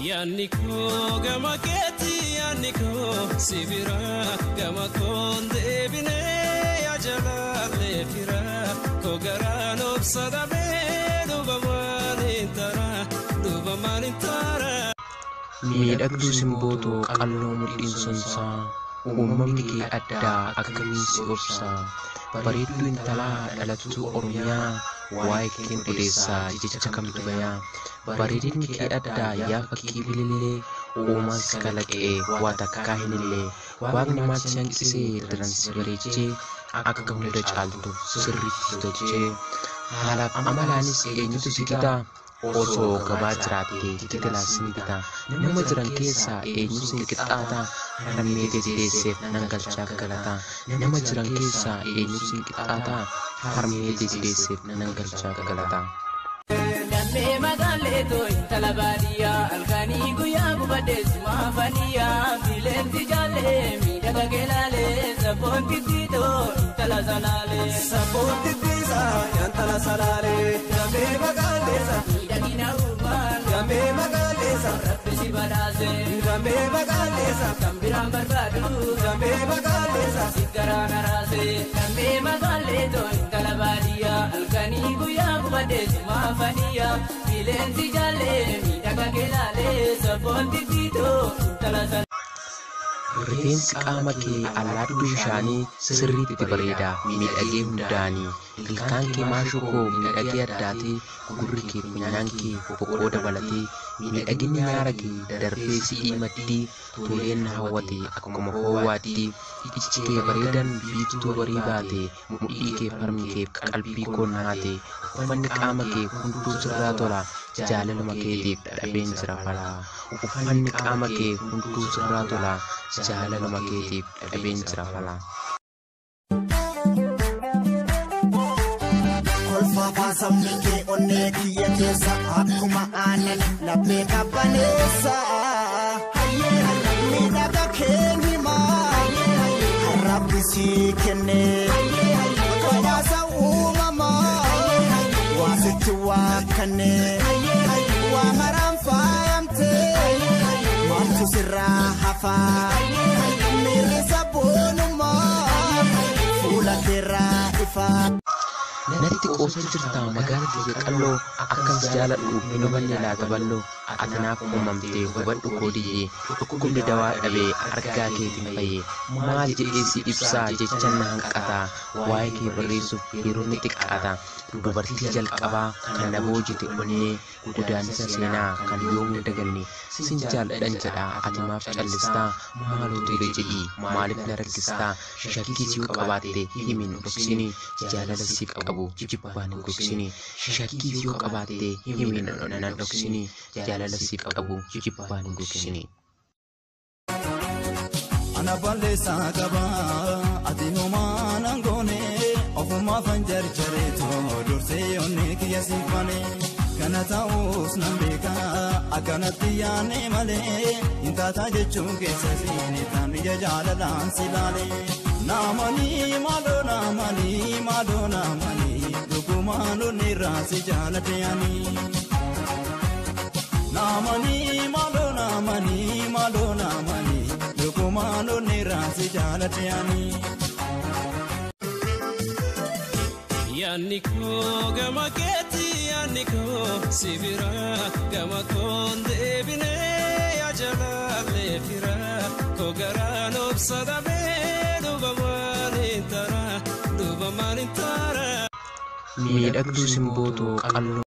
Yaniko gama keti yaniko sibira gama konde bine ya jalale fira kogarano sadabe duba manintara miidhagduu simbooto qalloo mudhiin sonsaa uumamni kee addaa akkamiin obsaa bareedduu intalaa dhalattuu oromiyaa waa'ee keen odeessaa jecha kamtu bayaa bareedinni kee addaa yaa fakkii bilillee uumaan si kalaqee waa takkaa hinillee waaqni maal si hanqisee daran si bareechee akka hunda caaltu sirriitti tolchee haalaaf amalaanis eenyutu si qitaa osoo gabaa jiraattee titilaas ni bitaa nama jiran keessaa eenyu si qixxaataa harmee deesseef nan galchaa galataa nama jiran keessaa eenyu si qixxaataa harmee deesseef nan galchaa galataa. Dambe magaleeto intala baadiyyaa halkanii guyyaa gubaddees maafaniyaa fileensi jaalee miidhaga gelaalee sabboon tittiitoo intala salaalee sabboon tittiisaa intala salaalee dambe magaleessa miidhagina uumaan dambe magaleessa rabbisi badhaase dambe magaleessa kan biraan barbaadu dambe magaleessa siggaraan araase dambe magaleeto intala baadiyyaa halkanii guyyaa gubaddees maafaniyaa fileensi jaalee miidhaga gelaalee sabboon tittiitoo intala salaalee. Rifeensi qaama kee allaattuu bishaanii sirriitti bareedaa miidhagee hundaanii ilkaan kee maashoo koo miidhagee addaatee gurri kee funyaan kee boqoo dabalatee miidhaginni nyaara kee darbee si'ii maddii toleen hawwate akkuma hoowaatti ijji kee bareedan biiftuu barii baate mudhii kee farmi kee qalbii koo naate uffanni qaama kee hunduu sirraa tola jaalaluma keetiif dhabeen jira falaa uffanni qaama kee hunduu sirraa tola jaalaluma keetiif dhabeen jira falaa. Sabni kee onnee kiyya keessa akkuma aannan laphee qabbaneessa miidhaga kee himaa rabbi sii kennee badhaasa uumamaa waasitti waakkannee waa maraan faayamtee maaltu sirraa hafaa miirri sabboonumaa fuula keerraa ifaa. Natti qoosaa jirta magaalaa kiyya qalloo akkas jaaladhu hin hubanne laata balloo ati naaf uumamtee hubadhu koodiyyee dhukkubni dawaa dhabee argaa keetiin fayyee maal jedhee si ibsaa jechan na hanqataa waa'ee kee barreessuuf yeroo ni xiqqaata dubartii jalqabaa kan na boojite onnee godaannisa seenaa kan yoom hin daganne sin jaaladhan jedhaa ati maaf callistaa maalootu ire jedhii maaliif na rakkistaa shakkii si qabaatte himin dhoksinii jaalala siif qabu jibbaan hin gogsinii shakkii yoo qabaatte himin nan dhoksinii jaalala siif qabu jibbaan hin gogsinii. Ana balleessaa qaba ati homaa nan goone ofumaa fanjarjareetoo dursee onnee kiyya siifane kana ta'uus nan beeka akkanatti yaane malee hin taataa jechuun keessa siine taan ija jaalalaan si laale naamanii maaloo naamanii dhugumaan onni irraa si jaalate yaanii naamanii maaloo naamanii dhugumaan onni irraa si jaalate yaanii. Yaniko gama keti yaniko sibira gama konde bine ya jalale fira kogarano sadabe duba manintara miidhagduu simbooto qalloo